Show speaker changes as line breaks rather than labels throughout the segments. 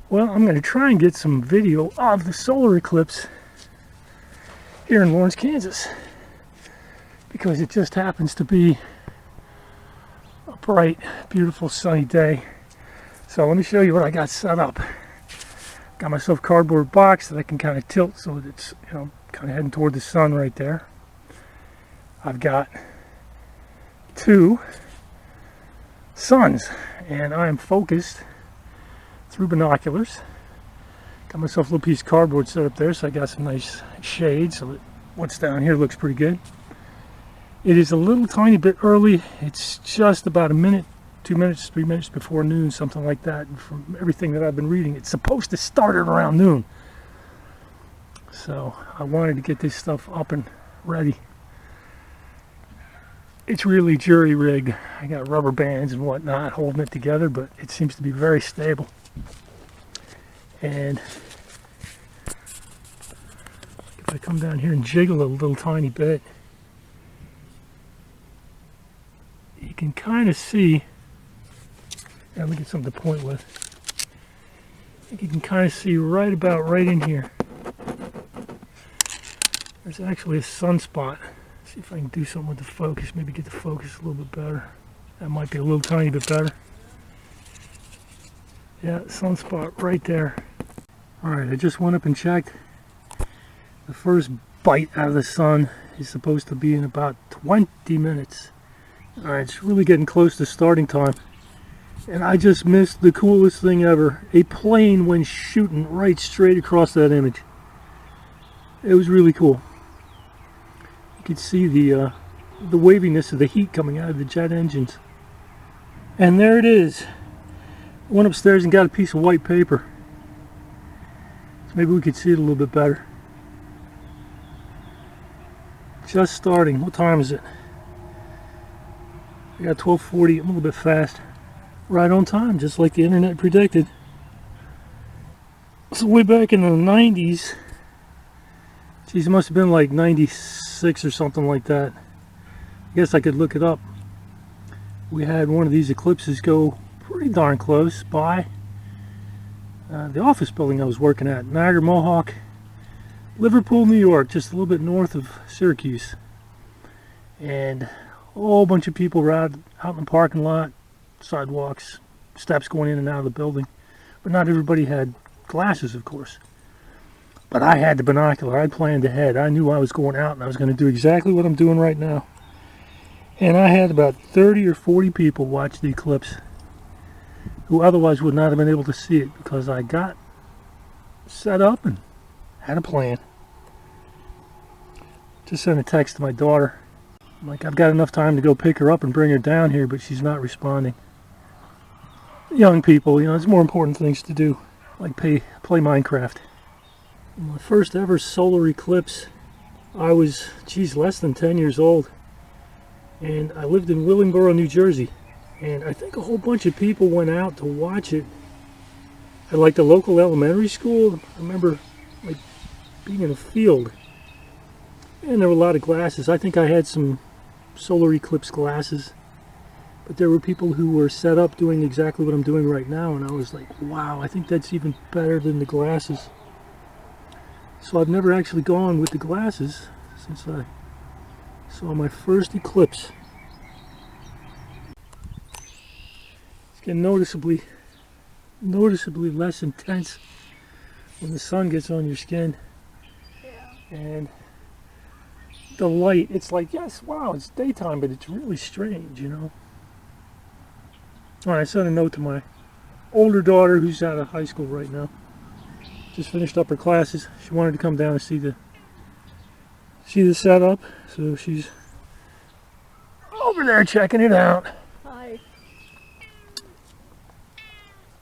Well, I'm going to try and get some video of the solar eclipse here in Lawrence, Kansas, because it just happens to be a bright, beautiful, sunny day. So let me show you what I got set up. Got myself a cardboard box that I can kind of tilt so that it's, kind of heading toward the sun right there. I've got 2 suns, and I am focused through binoculars. Got myself a little piece of cardboard set up there, so I got some nice shade so that what's down here looks pretty good. It is a little tiny bit early. It's just about a minute, 2 minutes, 3 minutes before noon, something like that. And from everything that I've been reading, it's supposed to start at around noon. So I wanted to get this stuff up and ready. It's really jury-rigged. I got rubber bands and whatnot holding it together, but it seems to be very stable. And if I come down here and jiggle it a little tiny bit, you can kind of see, let me get something to point with. I think you can kind of see right in here. There's actually a sunspot. See if I can do something with the focus, maybe get the focus a little bit better. That might be a little tiny bit better. Yeah, sunspot right there. Alright, I just went up and checked. The first bite out of the sun is supposed to be in about 20 minutes. Alright, it's really getting close to starting time. And I just missed the coolest thing ever. A plane went shooting right straight across that image. It was really cool. You could see the waviness of the heat coming out of the jet engines. And there it is. I went upstairs and got a piece of white paper. So maybe we could see it a little bit better. Just starting. What time is it? I got 12:40. I'm a little bit fast. Right on time, just like the internet predicted. So way back in the 90s, geez, it must have been like 96 or something like that. I guess I could look it up. We had one of these eclipses go pretty darn close by the office building I was working at, Niagara Mohawk, Liverpool, New York, just a little bit north of Syracuse. And a whole bunch of people were out in the parking lot, sidewalks, steps going in and out of the building. But not everybody had glasses, of course. But I had the binocular. I planned ahead. I knew I was going out and I was going to do exactly what I'm doing right now. And I had about 30 or 40 people watch the eclipse who otherwise would not have been able to see it because I got set up and had a plan. Just sent a text to my daughter. I'm like, I've got enough time to go pick her up and bring her down here, but she's not responding. Young people, there's more important things to do, like play Minecraft. My first ever solar eclipse, I was, less than 10 years old. And I lived in Willingboro, New Jersey. And I think a whole bunch of people went out to watch it at like the local elementary school. I remember like being in a field. And there were a lot of glasses. I think I had some solar eclipse glasses. But there were people who were set up doing exactly what I'm doing right now. And I was like, wow, I think that's even better than the glasses. So I've never actually gone with the glasses since I saw my first eclipse. It's getting noticeably less intense when the sun gets on your skin. Yeah. And the light, it's like, yes, wow, it's daytime, but it's really strange, Alright, I sent a note to my older daughter who's out of high school right now. Just finished up her classes. She wanted to come down and see the setup, so she's over there checking it out.
Hi.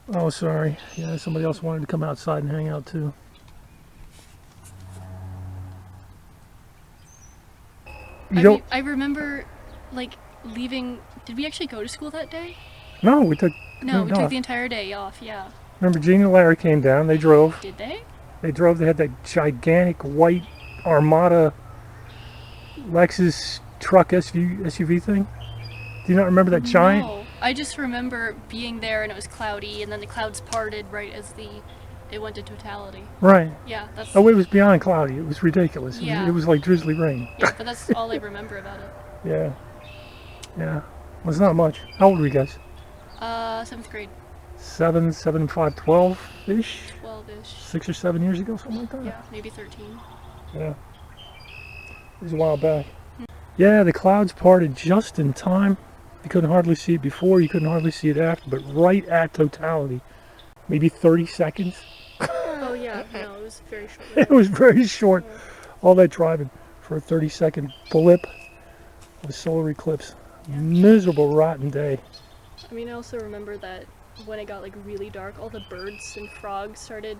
Oh, sorry. Yeah, somebody else wanted to come outside and hang out too.
I remember, like, leaving. Did we actually go to school that day?
No, we took.
No, we took the entire day off. Yeah.
Remember, Gene and Larry came down. They drove.
Did they?
They drove. They had that gigantic white Armada Lexus truck SUV thing. Do you not remember that giant?
No. I just remember being there and it was cloudy, and then the clouds parted right as it went to totality.
Right.
Yeah, that's.
Oh, it was beyond cloudy. It was ridiculous.
Yeah.
It was like drizzly rain.
Yeah, but that's all I remember about it.
Yeah. Yeah. Well, it's not much. How old were you guys?
7th grade.
7, 7, 5, 12-ish?
12-ish.
6 or 7 years ago, something like that?
Yeah, maybe 13.
Yeah. It was a while back. Yeah, the clouds parted just in time. You couldn't hardly see it before, you couldn't hardly see it after, but right at totality. Maybe 30 seconds.
Oh yeah, no, it was very short.
It was very short. Yeah. All that driving for a 30-second blip of a solar eclipse. Yeah. Miserable, rotten day.
I mean, I also remember that when it got like really dark, all the birds and frogs started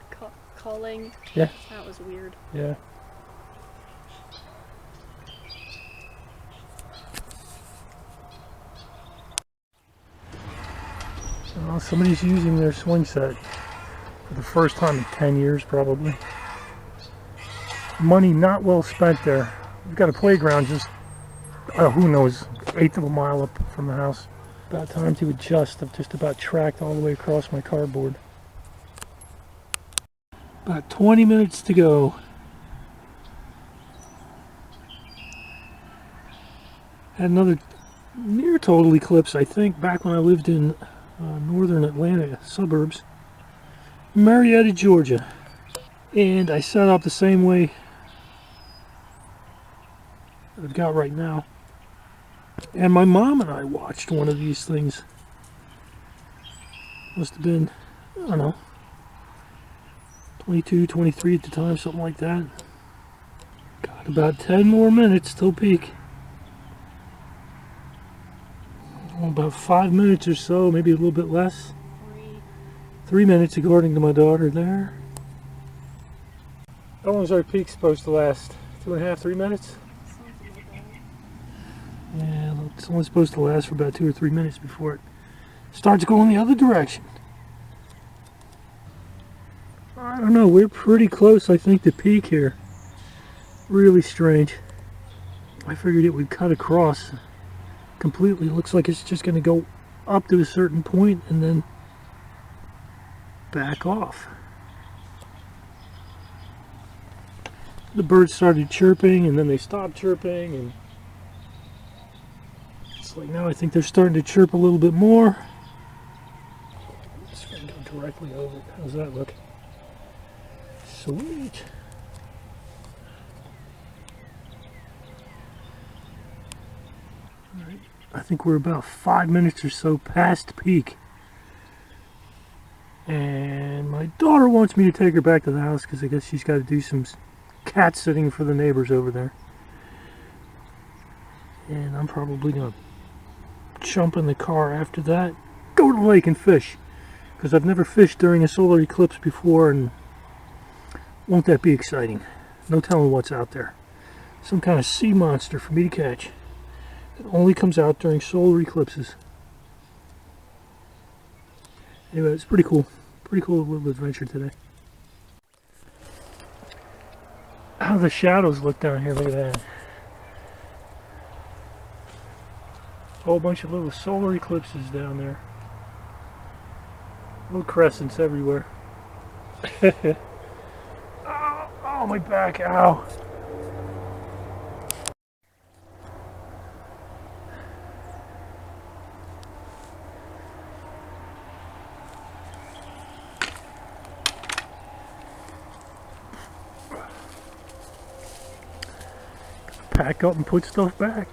calling.
Yeah.
That was weird.
Yeah. Well, somebody's using their swing set for the first time in 10 years, probably. Money not well spent there. We've got a playground just, who knows, 1/8 of a mile up from the house. About time to adjust. I've just about tracked all the way across my cardboard. About 20 minutes to go. Had another near total eclipse, I think, back when I lived in northern Atlanta suburbs, Marietta, Georgia. And I set up the same way that I've got right now. And my mom and I watched one of these things. Must have been, I don't know, 22, 23 at the time, something like that. Got about 10 more minutes till peak. About 5 minutes or so, maybe a little bit less. 3 minutes according to my daughter there. How long is our peak supposed to last? 2.5, 3 minutes?
Something like that.
Yeah, it's only supposed to last for about 2 or 3 minutes before it starts going the other direction. I don't know, we're pretty close, I think, to peak here. Really strange. I figured it would cut across completely. Looks like it's just going to go up to a certain point and then back off. The birds started chirping and then they stopped chirping, and it's like now I think they're starting to chirp a little bit more. I'm just going to go directly over it. How's that look? Sweet. All right. I think we're about 5 minutes or so past peak. And my daughter wants me to take her back to the house because I guess she's got to do some cat sitting for the neighbors over there. And I'm probably going to jump in the car after that, go to the lake and fish. Because I've never fished during a solar eclipse before, and won't that be exciting? No telling what's out there. Some kind of sea monster for me to catch. It only comes out during solar eclipses. Anyway, it's pretty cool. Pretty cool little adventure today. How the shadows look down here, look at that. Whole bunch of little solar eclipses down there. Little crescents everywhere. Oh, my back, ow. Pack up and put stuff back.